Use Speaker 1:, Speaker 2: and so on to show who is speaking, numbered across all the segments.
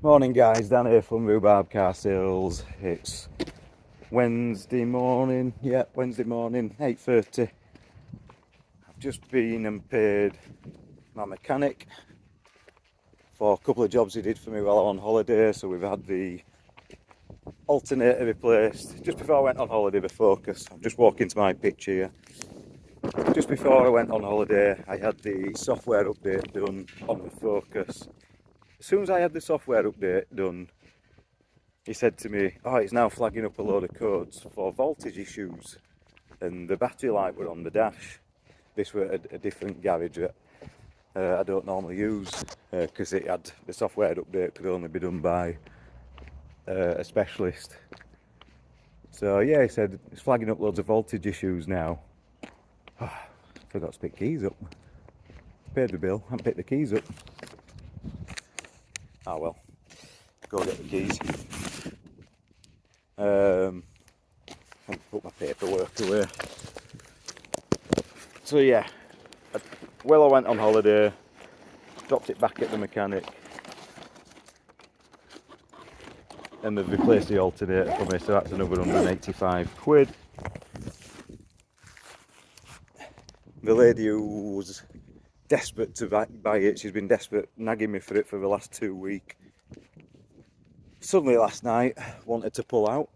Speaker 1: Morning guys, Dan here from Rhubarb Car Sales. It's Wednesday morning, 8:30. I've just been and paid my mechanic for a couple of jobs he did for me while I'm on holiday. So we've had the alternator replaced. Just before I went on holiday, the Focus. I'm just walking to my pitch here. Just before I went on holiday, I had the software update done on the Focus. As soon as I had the software update done, he said to me, "Oh, it's now flagging up a load of codes for voltage issues," and the battery light were on the dash. This were a different garage that I don't normally use because it had the software update could only be done by a specialist. So yeah, he said it's flagging up loads of voltage issues now. Forgot to pick keys up. Paid the bill, haven't picked the keys up. Ah well, go get the keys. Put my paperwork away. So yeah, I went on holiday, dropped it back at the mechanic, and they've replaced the alternator for me, so that's another £185. The lady who was desperate to buy it, she's been desperate, nagging me for it for the last 2 weeks. Suddenly last night wanted to pull out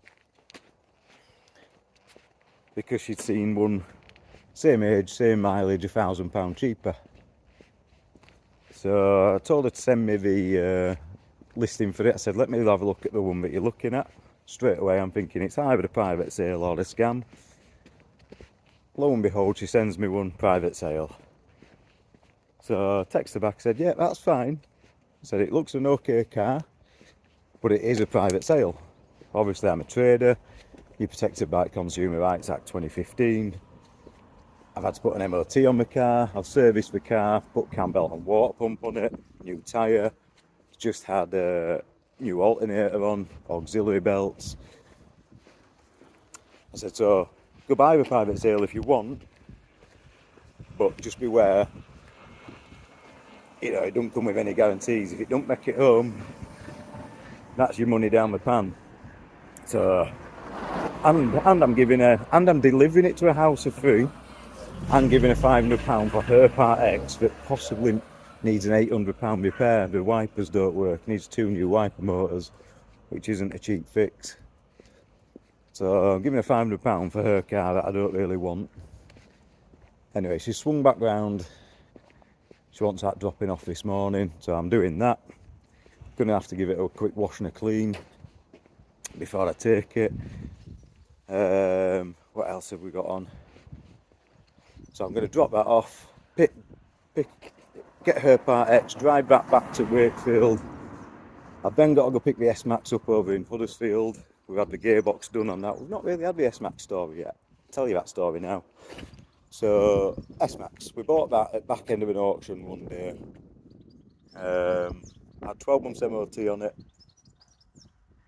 Speaker 1: because she'd seen one same age, same mileage, £1,000 cheaper. So I told her to send me the listing for it. I said, let me have a look at the one that you're looking at. Straight away I'm thinking it's either a private sale or a scam. Lo and behold, she sends me one private sale. So I texted her back, said, yeah, that's fine. I said, it looks an okay car, but it is a private sale. Obviously I'm a trader, you're protected by Consumer Rights Act 2015. I've had to put an MOT on my car, I've serviced the car, put cam belt and water pump on it, new tyre, just had a new alternator on, auxiliary belts. I said, so go buy the private sale if you want, but just beware, it don't come with any guarantees. If it don't make it home, that's your money down the pan. So, and I'm delivering it to a house for free. I'm giving her £500 for her Part X that possibly needs an £800 repair. The wipers don't work, needs 2 new wiper motors, which isn't a cheap fix. So I'm giving her £500 for her car that I don't really want. Anyway, she swung back round. She wants that dropping off this morning, so I'm doing that. Gonna have to give it a quick wash and a clean before I take it. What else have we got on? So I'm going to drop that off, get her Part X, drive that back to Wakefield. I've then got to go pick the S-Max up over in Huddersfield. We've had the gearbox done on that. We've not really had the S-Max story yet. I'll tell you that story now. So S-Max, we bought that at back end of an auction one day. Had 12 months MOT on it.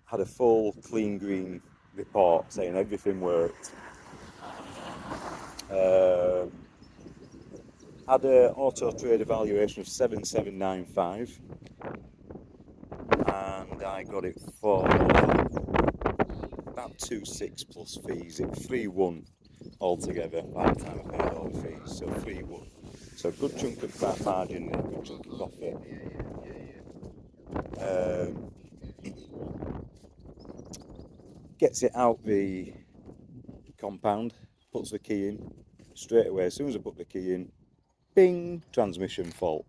Speaker 1: Had a full clean green report saying everything worked. Had an auto trade evaluation of 7795 and I got it for about 2.6 plus fees. It 3.1 altogether by the time I paid all the fees, so 3.1. So a good chunk of that margin, a good chunk of profit. Gets it out the compound, puts the key in straight away. As soon as I put the key in, bing, transmission fault.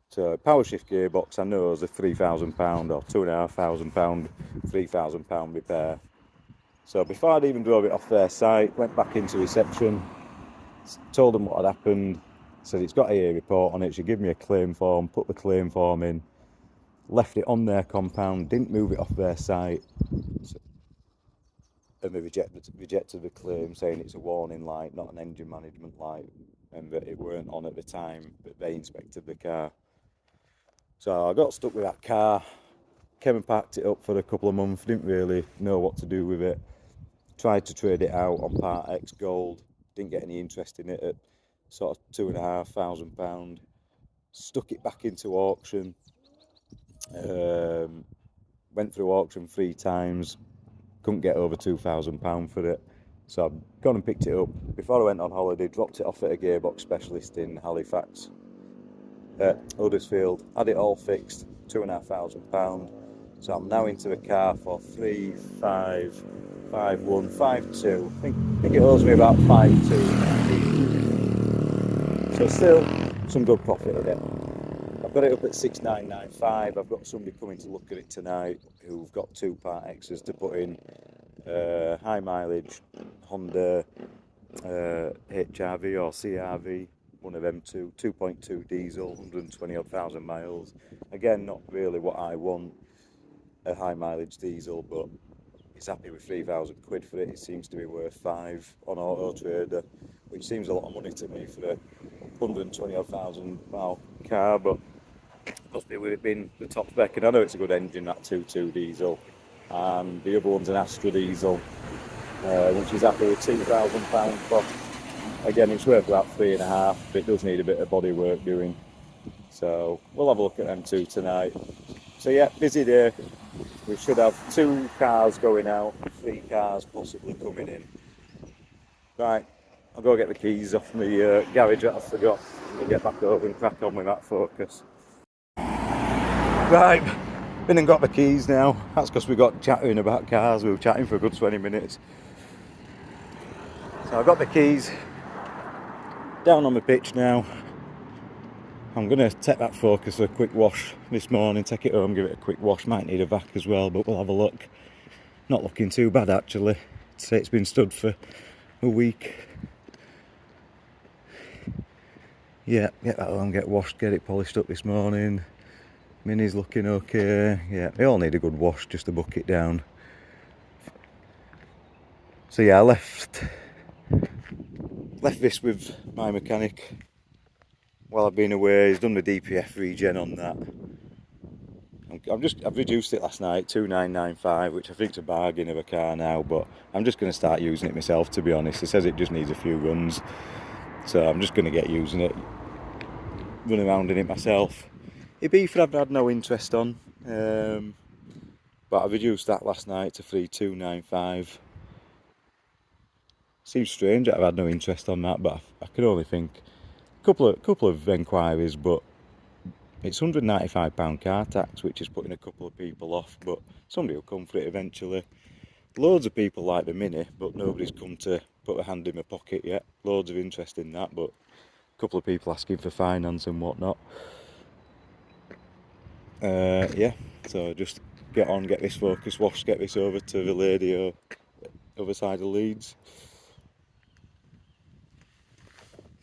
Speaker 1: So power shift gearbox, I know is a £3,000 or £2,500, £3,000 repair. So before I'd even drove it off their site, went back into reception, told them what had happened, said it's got a report on it, she gave me a claim form, put the claim form in, left it on their compound, didn't move it off their site, and they rejected the claim, saying it's a warning light, not an engine management light, and that it weren't on at the time that they inspected the car. So I got stuck with that car, came and packed it up for a couple of months, didn't really know what to do with it, tried to trade it out on Part X Gold, didn't get any interest in it at sort of £2,500, stuck it back into auction, Went through auction 3 times, couldn't get over £2,000 for it. So I've gone and picked it up. Before I went on holiday, dropped it off at a gearbox specialist in Halifax, Huddersfield, had it all fixed, £2,500. So I'm now into a car for 3,551,52. I think it owes me about 5,2. So still some good profit in it. I've got it up at 6,995. I've got somebody coming to look at it tonight who've got 2 Part X's to put in. High mileage Honda HRV or CRV, one of them two, 2.2 diesel, 120 odd thousand miles. Again, not really what I want, a high mileage diesel, but he's happy with 3,000 quid for it. It seems to be worth 5 on Auto Trader, which seems a lot of money to me for a 120 odd thousand mile car, but must be with it being the top spec. And I know it's a good engine, that 2.2 diesel, and the other one's an Astra diesel, which is happy with £2,000 for. Again, it's worth about 3.5, but it does need a bit of body work doing. So we'll have a look at them two tonight. So yeah, busy day. We should have 2 cars going out, 3 cars possibly coming in. Right, I'll go get the keys off my garage that I forgot. We'll get back over and crack on with that Focus. Right, been and got the keys now. That's because we got chatting about cars. We were chatting for a good 20 minutes. So I've got the keys down on the pitch now. I'm going to take that Focus for a quick wash this morning, take it home, give it a quick wash. Might need a vac as well, but we'll have a look. Not looking too bad actually. I'd say it's been stood for a week. Yeah, get that home, get washed, get it polished up this morning. Mini's looking okay. Yeah, they all need a good wash just to buck it down. So yeah, I left this with my mechanic while I've been away. He's done the DPF regen on that. I've reduced it last night, 2,995, which I think is a bargain of a car now, but I'm just going to start using it myself, to be honest. It says it just needs a few runs, so I'm just going to get using it, run around in it myself. Ibiza I've had no interest on, but I reduced that last night to 3,295. Seems strange that I've had no interest on that, but I can only think a couple of inquiries, but it's £195 car tax, which is putting a couple of people off, but somebody will come for it eventually. Loads of people like the Mini, but nobody's come to put a hand in my pocket yet. Loads of interest in that, but a couple of people asking for finance and whatnot. Yeah, so just get this Focus washed, get this over to the lady other side of Leeds.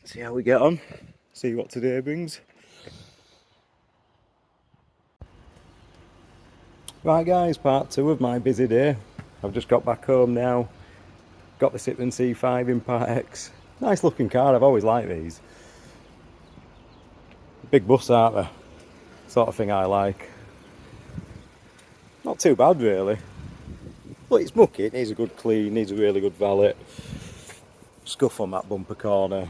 Speaker 1: See how we get on, see what today brings. Right guys, part 2 of my busy day. I've just got back home now, got the Citroen C5 in Part X. Nice looking car, I've always liked these. Big bus, aren't they? Sort of thing I like. Not too bad really. But it's mucky, it needs a good clean, needs a really good valet. Scuff on that bumper corner.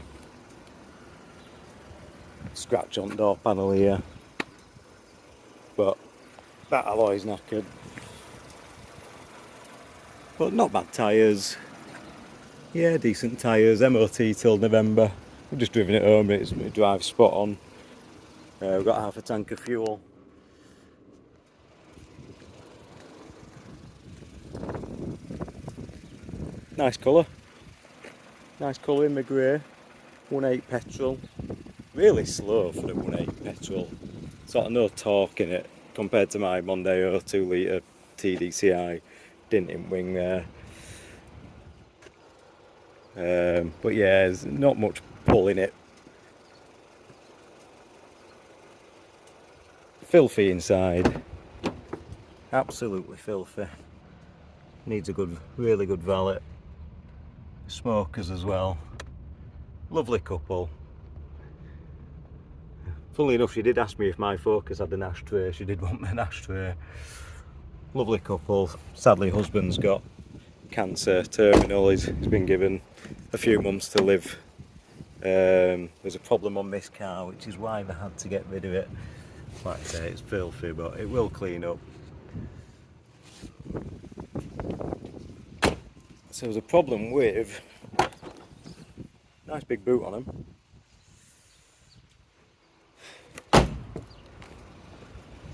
Speaker 1: Scratch on door panel here. But that alloy's knackered. But not bad tyres. Yeah, decent tyres. MOT till November. We've just driven it home, it drives spot on. We've got half a tank of fuel. Nice colour. Nice colour in the grey. 1.8 petrol. Really slow for a 1.8 petrol. Sort of no torque in it compared to my Mondeo 2 litre TDCi Dinting wing there. But yeah, there's not much pull in it. Filthy inside. Absolutely filthy. Needs a really good valet. Smokers as well. Lovely couple. Funnily enough, she did ask me if my Focus had an ashtray. She did want an ashtray. Lovely couple. Sadly, husband's got cancer, terminal. He's been given a few months to live. There's a problem on this car, which is why they had to get rid of it. Like I say, it's filthy, but it will clean up. So there's a problem with, nice big boot on them.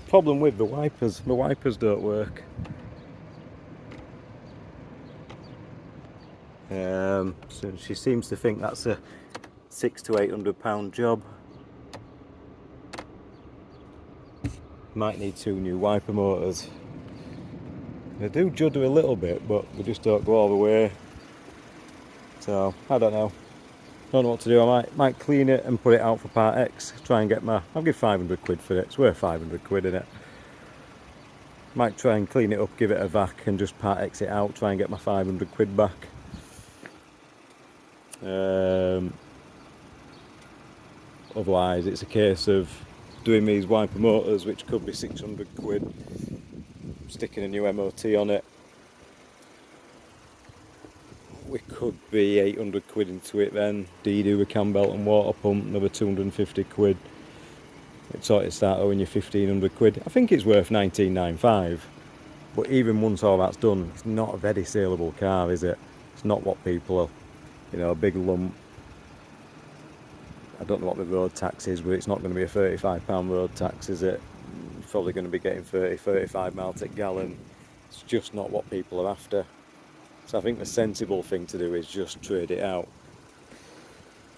Speaker 1: Problem with the wipers don't work. So she seems to think that's a £600 to £800 job. Might need 2 new wiper motors. They do judder a little bit, but they just don't go all the way. So I don't know. Don't know what to do. I might clean it and put it out for Part X. Try and get I'll give 500 quid for it. It's worth 500 quid in it. Might try and clean it up, give it a vac and just Part X it out. Try and get my 500 quid back. Otherwise it's a case of doing these wiper motors, which could be 600 quid. Sticking a new MOT on it. We could be 800 quid into it then. Do a cam belt and water pump, another 250 quid. It sort of start owing you 1500 quid. I think it's worth 1995. But even once all that's done, it's not a very saleable car, is it? It's not what people are, you know, a big lump. I don't know what the road tax is, but it's not going to be a £35 road tax, is it? It's probably going to be getting 35 miles per gallon. It's just not what people are after. So I think the sensible thing to do is just trade it out.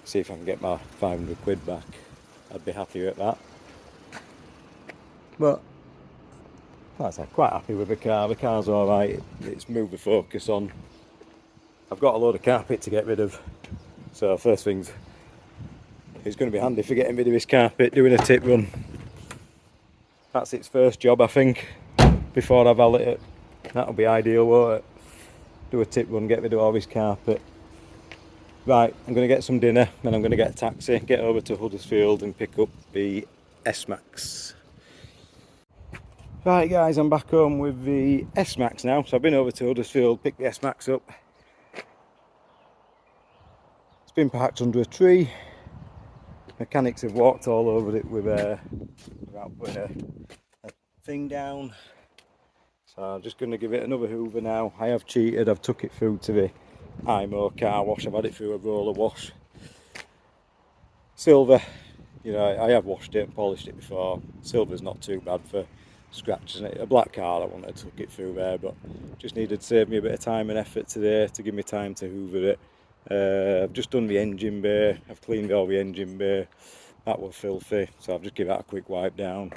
Speaker 1: See if I can get my 500 quid back. I'd be happy with that. But like I said, quite happy with the car. The car's alright. It's moved the focus on. I've got a load of carpet to get rid of. So first things, it's going to be handy for getting rid of this carpet, doing a tip run. That's its first job, I think, before I valet it. That'll be ideal, won't it? Do a tip run, get rid of all this carpet. Right, I'm going to get some dinner, then I'm going to get a taxi, get over to Huddersfield and pick up the S-Max. Right guys, I'm back home with the S-Max now. So I've been over to Huddersfield, picked the S-Max up. It's been parked under a tree. Mechanics have walked all over it with without putting a thing down. So I'm just going to give it another hoover now. I have cheated, I've took it through to the IMO car wash. I've had it through a roller wash. Silver, you know, I have washed it and polished it before. Silver's not too bad for scratches. A black car I wanted to took it through there, but just needed to save me a bit of time and effort today to give me time to hoover it. I've just done the engine bay. I've cleaned all the engine bay. That was filthy, so I've just give that a quick wipe down.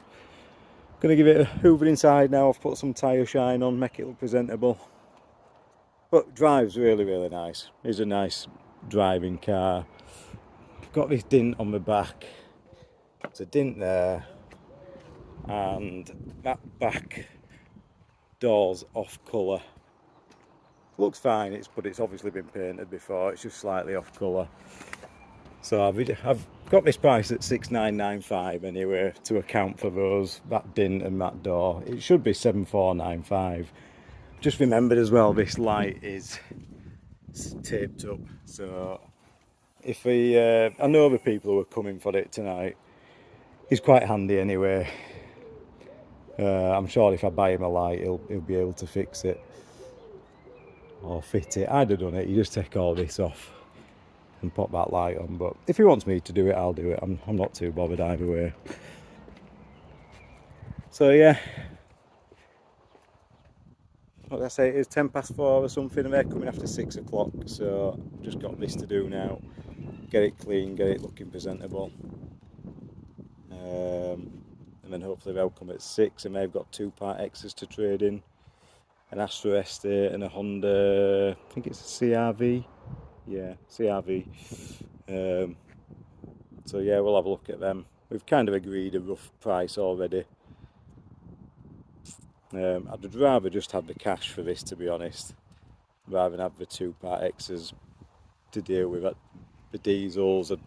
Speaker 1: Gonna give it a hoover inside now. I've put some tyre shine on, make it look presentable. But drives really, really nice. It's a nice driving car. I've got this dint on the back. There's a dint there, and that back door's off colour. Looks fine, but it's obviously been painted before. It's just slightly off colour. So I've got this price at 6,995 anyway to account for that dint and that door. It should be 7,495. Just remembered as well, this light is taped up. So if I know the people who are coming for it tonight. It's quite handy anyway. I'm sure if I buy him a light, he'll be able to fix it or fit it. I'd have done it. You just take all this off and pop that light on, but if he wants me to do it, I'll do it. I'm not too bothered either way. So yeah, what did I say, it is 4:10 or something, and they're coming after 6 o'clock, so I've just got this to do now. Get it clean, get it looking presentable, and then hopefully they'll come at 6, and they've got 2 Part X's to trade in, an Astra Estate and a Honda, I think it's a CRV. Yeah, CRV. So yeah, we'll have a look at them. We've kind of agreed a rough price already. I'd rather just have the cash for this, to be honest, rather than have the 2 Part X's to deal with it. The diesels. I'm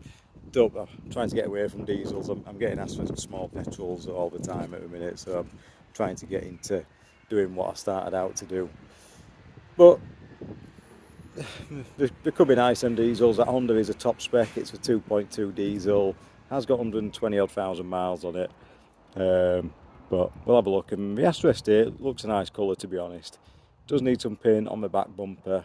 Speaker 1: trying to get away from diesels. I'm getting asked for small petrols all the time at the minute, so I'm trying to get into doing what I started out to do. But there could be nice on diesels. That Honda is a top spec. It's a 2.2 diesel. Has got 120 odd thousand miles on it. But we'll have a look. And the Astra Estate looks a nice colour, to be honest. Does need some paint on the back bumper.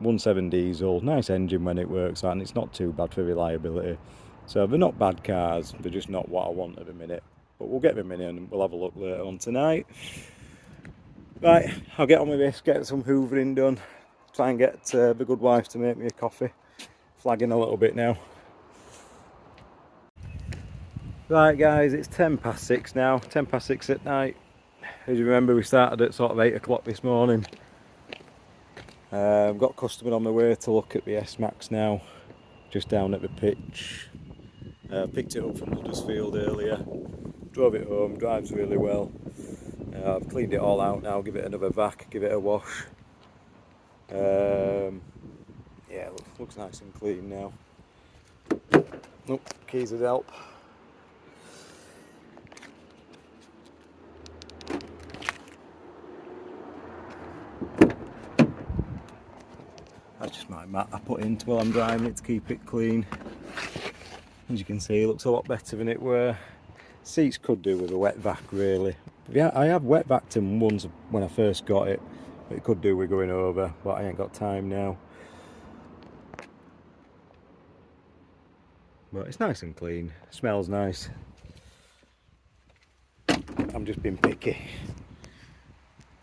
Speaker 1: 1.7 diesel, nice engine when it works, and it's not too bad for reliability. So they're not bad cars, they're just not what I want at the minute. But we'll get them in and we'll have a look later on tonight. Right, I'll get on with this, get some hoovering done, try and get the good wife to make me a coffee. Flagging a little bit now. Right guys, it's 6:10 now, 6:10 at night. As you remember, we started at sort of 8 o'clock this morning. I've got a customer on my way to look at the S-Max now, just down at the pitch. Picked it up from Huddersfield earlier, drove it home, drives really well. I've cleaned it all out now, give it another vac, give it a wash. Yeah, looks nice and clean now. Nope, keys would help. That's just my mat I put in while I'm driving it to keep it clean. As you can see, it looks a lot better than it were. Seats could do with a wet vac really. Yeah, I have wet vacked them once when I first got it. It could do with going over, but I ain't got time now. But it's nice and clean, smells nice. I'm just being picky.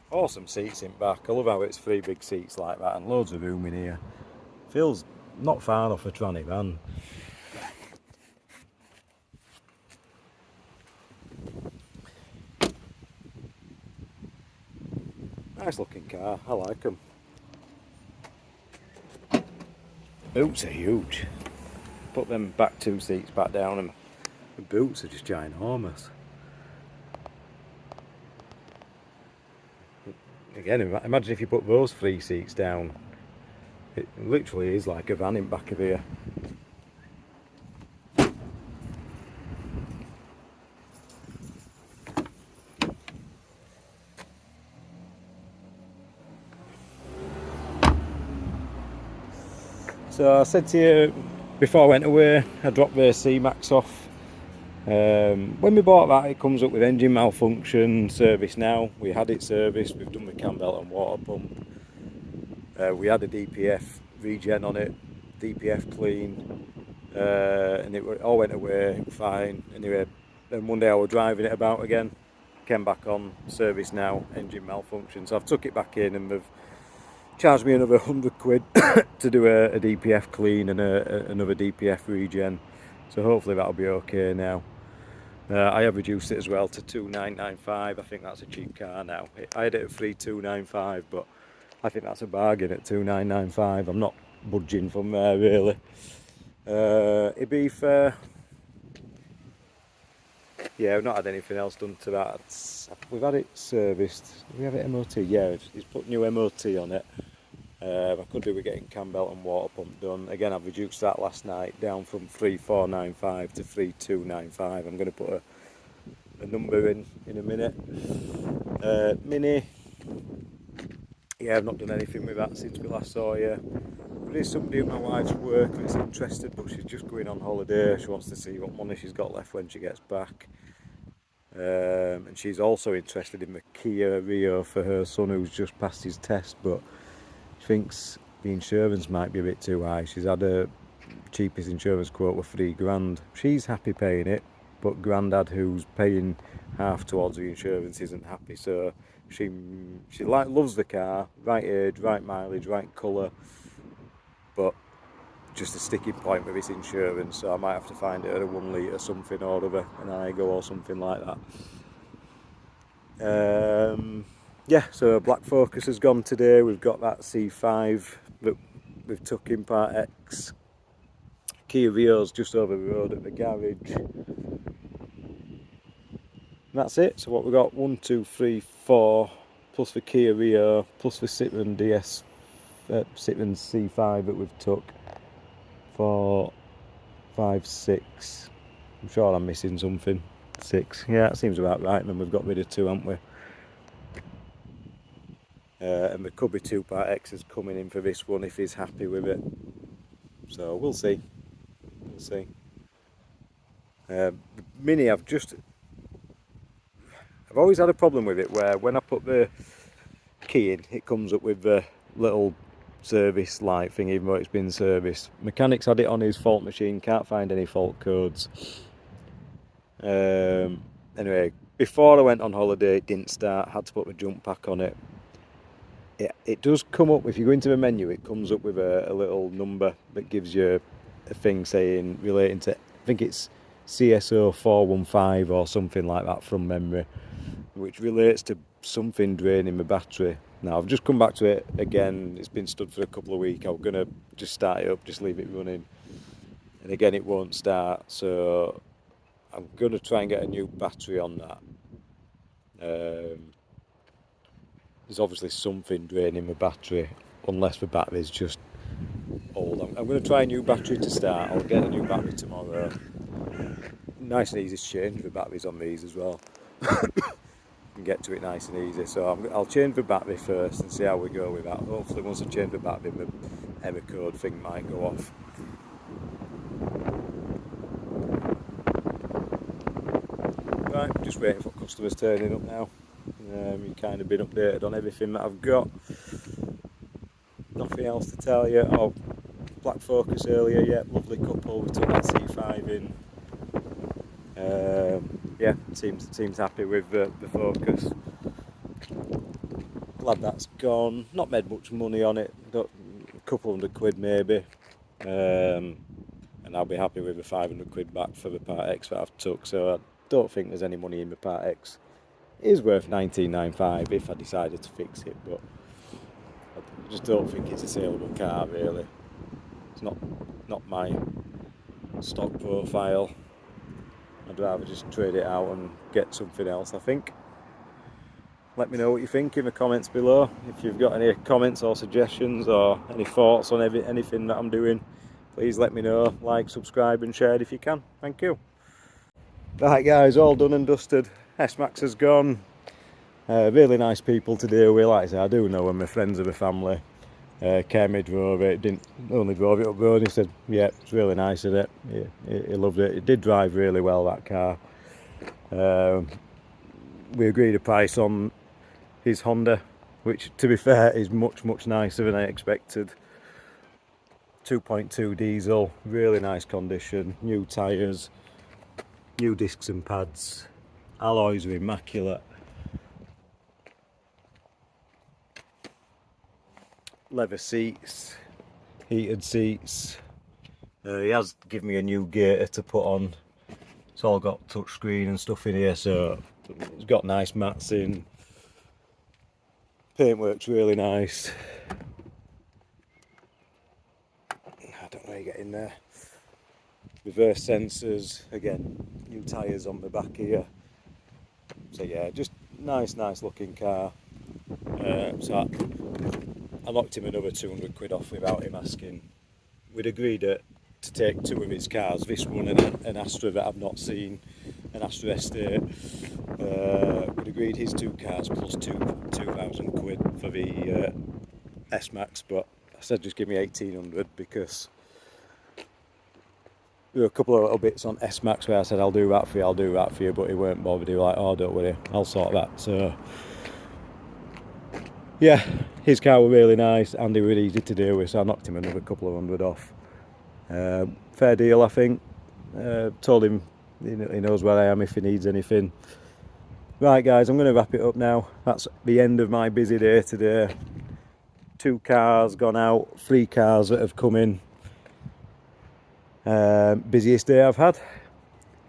Speaker 1: Awesome seats in back. I love how it's 3 big seats like that and loads of room in here. Feels not far off a tranny van. Nice looking car, I like them. Boots are huge. Put them back 2 seats back down and the boots are just ginormous. Again, imagine if you put those 3 seats down. It literally is like a van in back of here. So I said to you before I went away, I dropped the C-Max off. When we bought that, it comes up with engine malfunction, service now. We had it serviced, we've done the cam belt and water pump. We had a DPF regen on it, DPF clean, and it all went away fine. Anyway, then one day I was driving it about again, came back on, service now, engine malfunction. So I've took it back in and they've charged me another £100 to do a DPF clean and another DPF regen. So hopefully that'll be okay now. I have reduced it as well to 2,995. I think that's a cheap car now. I had it at 3,295, but I think that's a bargain at 2,995. I'm not budging from there really. It'd be fair. Yeah, we've not had anything else done to that. We've had it serviced. We have it MOT. Yeah, he's put new MOT on it. I could do with getting cam belt and water pump done. Again, I've reduced that last night down from 3,495 to 3,295. I'm going to put a number in a minute. Mini. Yeah, I've not done anything with that since we last saw you. There is somebody at my wife's work that's interested, but she's just going on holiday. She wants to see what money she's got left when she gets back. And she's also interested in the Kia Rio for her son who's just passed his test, but she thinks the insurance might be a bit too high. She's had a cheapest insurance quote with £3,000. She's happy paying it, but Grandad, who's paying half towards the insurance, isn't happy. So she loves the car, right age, right mileage, right colour, but just a sticking point with its insurance. So I might have to find it at a 1 litre something or other, an Igo or something like that. Yeah, so Black Focus has gone today. We've got that C5 that we've took in Part X. Kia Rio's just over the road at the garage. And that's it. So what we've got, 1, 2, 3, 4, plus the Kia Rio, plus the Citroen Citroen C5 that we've took. 4, 5, 6. I'm sure I'm missing something. 6. Yeah, that seems about right. And then we've got rid of 2, haven't we? And there could be 2 Part X's coming in for this one if he's happy with it. So we'll see. We'll see. The Mini, I've just I've always had a problem with it where when I put the key in, it comes up with the little service light thing, even though it's been serviced. Mechanics had it on his fault machine, can't find any fault codes. Anyway, before I went on holiday, it didn't start, had to put my jump pack on it. It does come up, if you go into the menu, it comes up with a little number that gives you a thing saying, relating to, I think it's CSO 415 or something like that from memory, which relates to something draining my battery. Now I've just come back to it again, it's been stood for a couple of weeks. I'm gonna just start it up, just leave it running, and again it won't start, so I'm gonna try and get a new battery on that. There's obviously something draining my battery, unless the battery's just old. I'm going to try a new battery to start. I'll get a new battery tomorrow. Nice and easy to change the batteries on these as well. Can get to it nice and easy. So I'll change the battery first and see how we go with that. Hopefully once I change the battery, the error code thing might go off. Right, just waiting for customers turning up now. You've kind of been updated on everything that I've got. Nothing else to tell you. Oh, Black Focus earlier, yeah, lovely couple. We took that C5 in. Yeah, seems happy with the Focus. Glad that's gone. Not made much money on it. Got a couple £100 maybe. And I'll be happy with the £500 back for the Part X that I've took. So I don't think there's any money in the Part X. It is worth $19.95 if I decided to fix it, but I just don't think it's a saleable car really. It's not my stock profile. I'd rather just trade it out and get something else, I think. Let me know what you think in the comments below. If you've got any comments or suggestions or any thoughts on anything that I'm doing, please let me know. Like, subscribe and share it if you can. Thank you. Right guys, all done and dusted. S-Max has gone. Really nice people to deal with. Like I say, I do know them, my friends of the family. Kemi drove it, only drove it up the road. He said, yeah, it's really nice, isn't it? He loved it. It did drive really well, that car. We agreed a price on his Honda, which to be fair is much nicer than I expected. 2.2 diesel, really nice condition, new tyres, new discs and pads, alloys are immaculate. Leather seats, heated seats. He has given me a new gator to put on. It's all got touchscreen and stuff in here, so it's got nice mats in. Paintwork's really nice. I don't know how you get in there. Reverse sensors, again, new tyres on the back here. So yeah, just nice looking car. So I knocked him another £200 off without him asking. We'd agreed to take two of his cars, this one and an Astra that I've not seen, an Astra Estate. We'd agreed his two cars plus £2,000 for the S-Max, but I said just give me 1,800 because there were a couple of little bits on S-Max where I said I'll do that for you, but he weren't bothered. He was like, oh don't worry, I'll sort that. So yeah, his car was really nice and they were easy to deal with, so I knocked him another couple of £100 off. Fair deal, I think. Told him he knows where I am if he needs anything. Right guys, I'm going to wrap it up now. That's the end of my busy day today. 2 cars gone out, 3 cars that have come in. Busiest day I've had.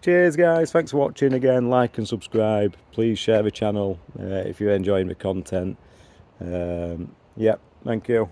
Speaker 1: Cheers guys, thanks for watching again. Like and subscribe. Please share the channel if you're enjoying the content. Yeah, thank you.